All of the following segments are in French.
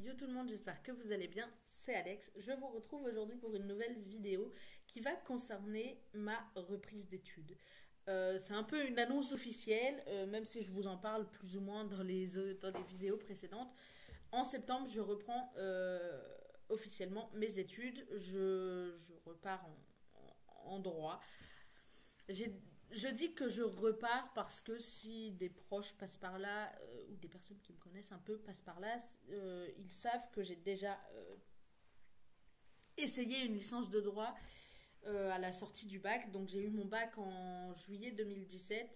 Yo tout le monde, j'espère que vous allez bien, c'est Alex. Je vous retrouve aujourd'hui pour une nouvelle vidéo qui va concerner ma reprise d'études. C'est un peu une annonce officielle, même si je vous en parle plus ou moins dans les vidéos précédentes. En septembre, je reprends officiellement mes études. Je repars en droit. J'ai je dis que je repars parce que si des proches passent par là, ou des personnes qui me connaissent un peu passent par là, ils savent que j'ai déjà essayé une licence de droit à la sortie du bac. Donc j'ai eu mon bac en juillet 2017.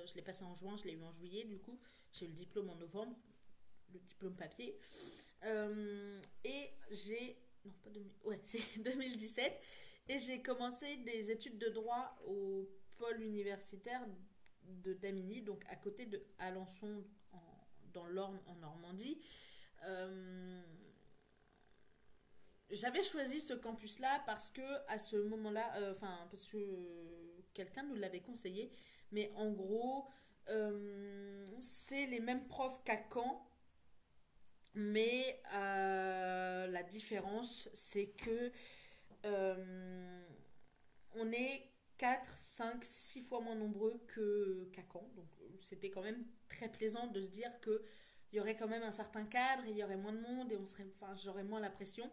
Je l'ai passé en juin, je l'ai eu en juillet du coup. J'ai eu le diplôme en novembre, le diplôme papier. Et j'ai... Non, pas 2000... Ouais, c'est 2017. Et j'ai commencé des études de droit au pôle universitaire de Damigny, donc à côté de Alençon, dans l'Orne, en Normandie. Euh, J'avais choisi ce campus-là parce que à ce moment-là, parce que quelqu'un nous l'avait conseillé, mais en gros, c'est les mêmes profs qu'à Caen, mais la différence, c'est que euh, on est 4 5 6 fois moins nombreux qu'à Caen. Donc c'était quand même très plaisant de se dire que il y aurait quand même un certain cadre, il y aurait moins de monde et j'aurais moins la pression.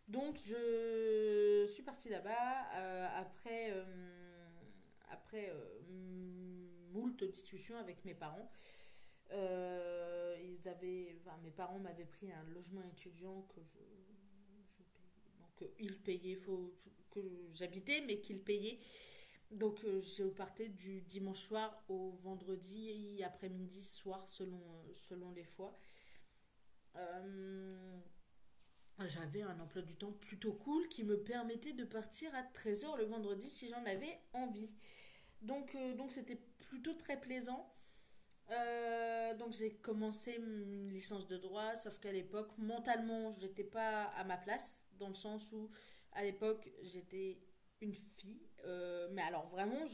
Donc je suis partie là-bas moult discussions avec mes parents. Mes parents m'avaient pris un logement étudiant je payais. Donc ils payaient, faut que j'habitais, mais qu'ils payaient. Donc je partais du dimanche soir au vendredi après-midi, soir, selon les fois. Euh, J'avais un emploi du temps plutôt cool qui me permettait de partir à 13 h le vendredi si j'en avais envie. Donc c'était plutôt très plaisant. Donc j'ai commencé une licence de droit, sauf qu'à l'époque, mentalement, je n'étais pas à ma place, dans le sens où, à l'époque, j'étais une fille. Mais alors vraiment,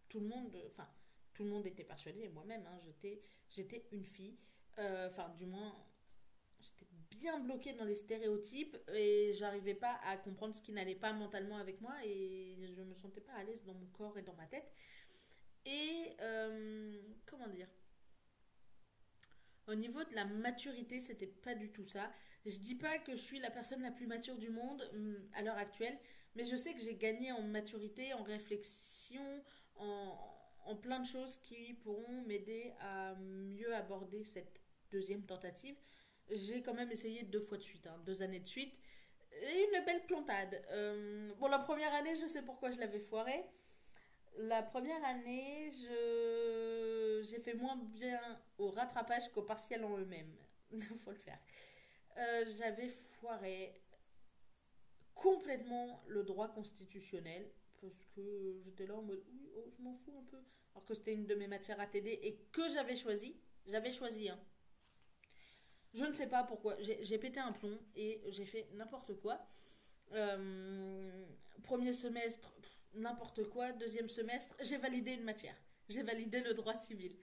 tout le monde, enfin, tout le monde était persuadé, et moi-même, hein, j'étais une fille. Du moins, j'étais bien bloquée dans les stéréotypes et j'arrivais pas à comprendre ce qui n'allait pas mentalement avec moi et je me sentais pas à l'aise dans mon corps et dans ma tête. Et comment dire, au niveau de la maturité, c'était pas du tout ça. Je dis pas que je suis la personne la plus mature du monde à l'heure actuelle, mais je sais que j'ai gagné en maturité, en réflexion, en, en plein de choses qui pourront m'aider à mieux aborder cette deuxième tentative. J'ai quand même essayé 2 fois de suite, hein, 2 années de suite, et une belle plantade. Bon, la première année, je sais pourquoi je l'avais foirée. La première année, j'ai fait moins bien au rattrapage qu'au partiel en eux-mêmes. Il faut le faire. J'avais foiré complètement le droit constitutionnel parce que j'étais là en mode oui, oh, je m'en fous un peu. Alors que c'était une de mes matières à TD et que j'avais choisi. J'avais choisi, hein. Je ne sais pas pourquoi. J'ai pété un plomb et j'ai fait n'importe quoi. Premier semestre, n'importe quoi. Deuxième semestre, j'ai validé une matière. J'ai validé le droit civil.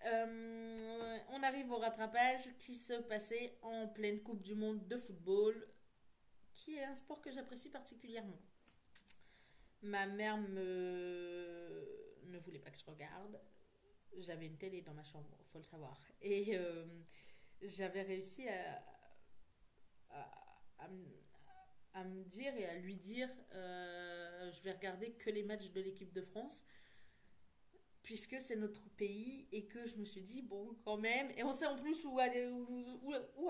On arrive au rattrapage qui se passait en pleine Coupe du Monde de football, qui est un sport que j'apprécie particulièrement. Ma mère ne voulait pas que je regarde. J'avais une télé dans ma chambre, faut le savoir. Et j'avais réussi à, à, à me dire et à lui dire je vais regarder que les matchs de l'équipe de France puisque c'est notre pays et que je me suis dit bon quand même et on sait en plus où a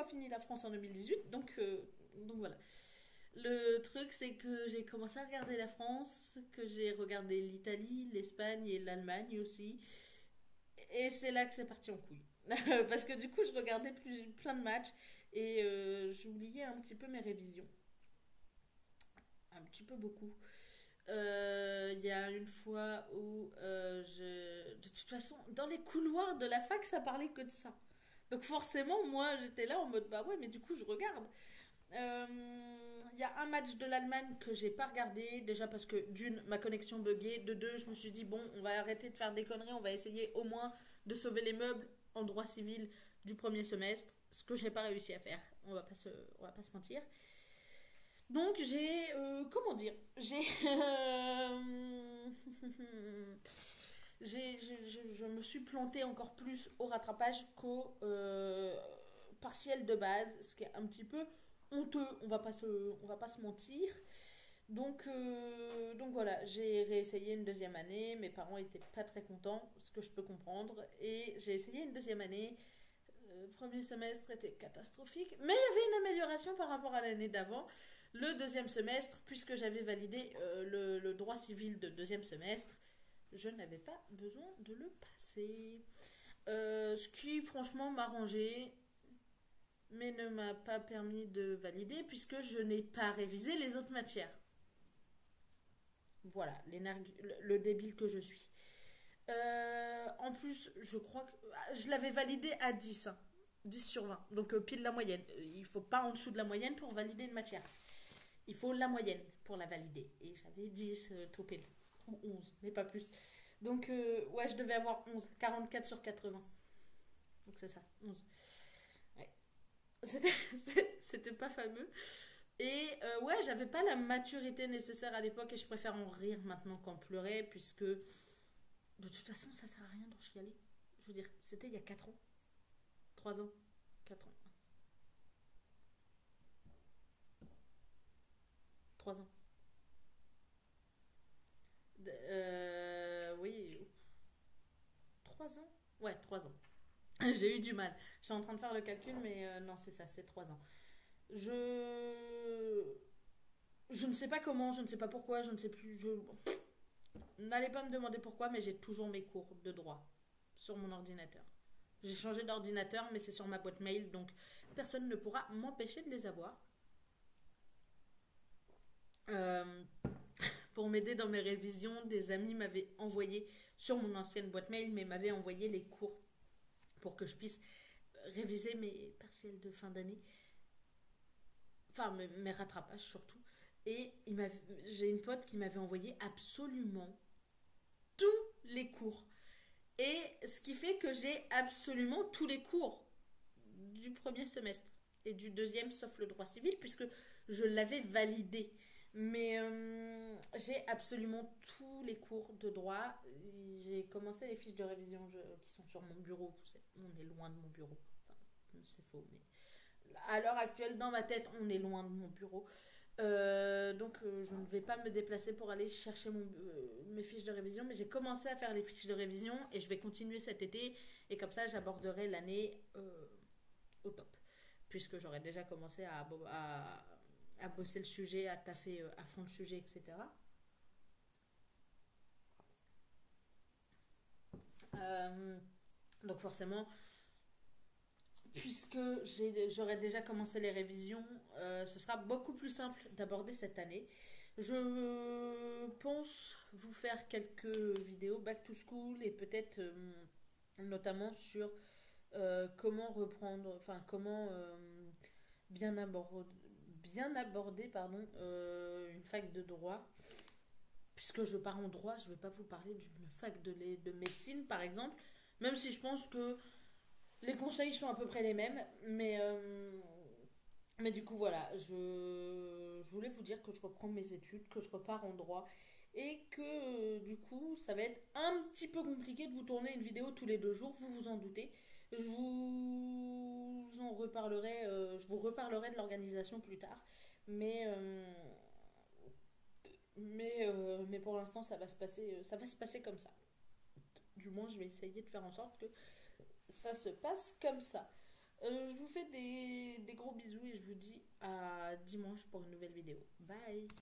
fini la France en 2018 donc voilà. Le truc c'est que j'ai commencé à regarder la France, que j'ai regardé l'Italie, l'Espagne et l'Allemagne aussi, et c'est là que c'est parti en couille. Parce que du coup je regardais plein de matchs et j'oubliais un petit peu mes révisions, un petit peu beaucoup. Il y a une fois où de toute façon, dans les couloirs de la fac, ça parlait que de ça. Donc forcément, moi, j'étais là en mode, bah ouais, mais du coup, je regarde. Il y a un match de l'Allemagne que j'ai pas regardé, déjà parce que d'une, ma connexion buguait, de deux, je me suis dit, bon, on va arrêter de faire des conneries, on va essayer au moins de sauver les meubles en droit civil du premier semestre. Ce que j'ai pas réussi à faire, on va pas se mentir. Donc j'ai, comment dire, j'ai, je me suis plantée encore plus au rattrapage qu'au partiel de base, ce qui est un petit peu honteux, on va pas se mentir. Donc voilà, j'ai réessayé une deuxième année. Mes parents étaient pas très contents, ce que je peux comprendre. Et j'ai essayé une deuxième année. Le premier semestre était catastrophique, mais il y avait une amélioration par rapport à l'année d'avant. Le deuxième semestre, puisque j'avais validé le droit civil de deuxième semestre, je n'avais pas besoin de le passer. Ce qui franchement m'a arrangé, mais ne m'a pas permis de valider puisque je n'ai pas révisé les autres matières. Voilà, le débile que je suis. En plus, je crois que je l'avais validé à 10, hein. 10 sur 20. Donc pile la moyenne. Il faut pas en dessous de la moyenne pour valider une matière. Il faut la moyenne pour la valider. Et j'avais 10 tout pile. Ou 11, mais pas plus. Donc ouais, je devais avoir 11. 44 sur 80. Donc c'est ça, 11. Ouais. C'était c'était pas fameux. Et ouais, j'avais pas la maturité nécessaire à l'époque et je préfère en rire maintenant qu'en pleurer puisque de toute façon ça sert à rien d'en chialer. Je veux dire, c'était il y a 4 ans, 3 ans, 4 ans, 3 ans. Oui, 3 ans. Ouais, 3 ans. J'ai eu du mal. J'étais en train de faire le calcul, mais non, c'est ça, c'est 3 ans. Je. Je ne sais pas comment, je ne sais pas pourquoi, je ne sais plus. N'allez pas me demander pourquoi, mais j'ai toujours mes cours de droit sur mon ordinateur. J'ai changé d'ordinateur, mais c'est sur ma boîte mail, donc personne ne pourra m'empêcher de les avoir. Euh, pour m'aider dans mes révisions, des amis m'avaient envoyé sur mon ancienne boîte mail, mais m'avaient envoyé les cours pour que je puisse réviser mes partiels de fin d'année, enfin mes rattrapages surtout. Et j'ai une pote qui m'avait envoyé absolument tous les cours. Et ce qui fait que j'ai absolument tous les cours du premier semestre et du deuxième, sauf le droit civil, puisque je l'avais validé. Mais j'ai absolument tous les cours de droit. J'ai commencé les fiches de révision qui sont sur mon bureau. On est loin de mon bureau. Enfin, c'est faux, mais à l'heure actuelle, dans ma tête, on est loin de mon bureau. Donc je ne vais pas me déplacer pour aller chercher mes fiches de révision, mais j'ai commencé à faire les fiches de révision et je vais continuer cet été et comme ça j'aborderai l'année au top, puisque j'aurai déjà commencé à bosser le sujet, à taffer à fond le sujet, etc. Euh, donc forcément, puisque j'aurai déjà commencé les révisions, ce sera beaucoup plus simple d'aborder cette année. Je pense vous faire quelques vidéos back to school et peut-être notamment sur comment reprendre, enfin comment bien aborder pardon, une fac de droit. Puisque je pars en droit, je ne vais pas vous parler d'une fac de médecine par exemple, même si je pense que les conseils sont à peu près les mêmes, mais du coup, voilà, je voulais vous dire que je reprends mes études, que je repars en droit et que du coup, ça va être un petit peu compliqué de vous tourner une vidéo tous les 2 jours, vous vous en doutez. Je vous reparlerai de l'organisation plus tard, mais mais pour l'instant, ça va se passer comme ça. Du moins, je vais essayer de faire en sorte que ça se passe comme ça. Je vous fais des gros bisous et je vous dis à dimanche pour une nouvelle vidéo. Bye!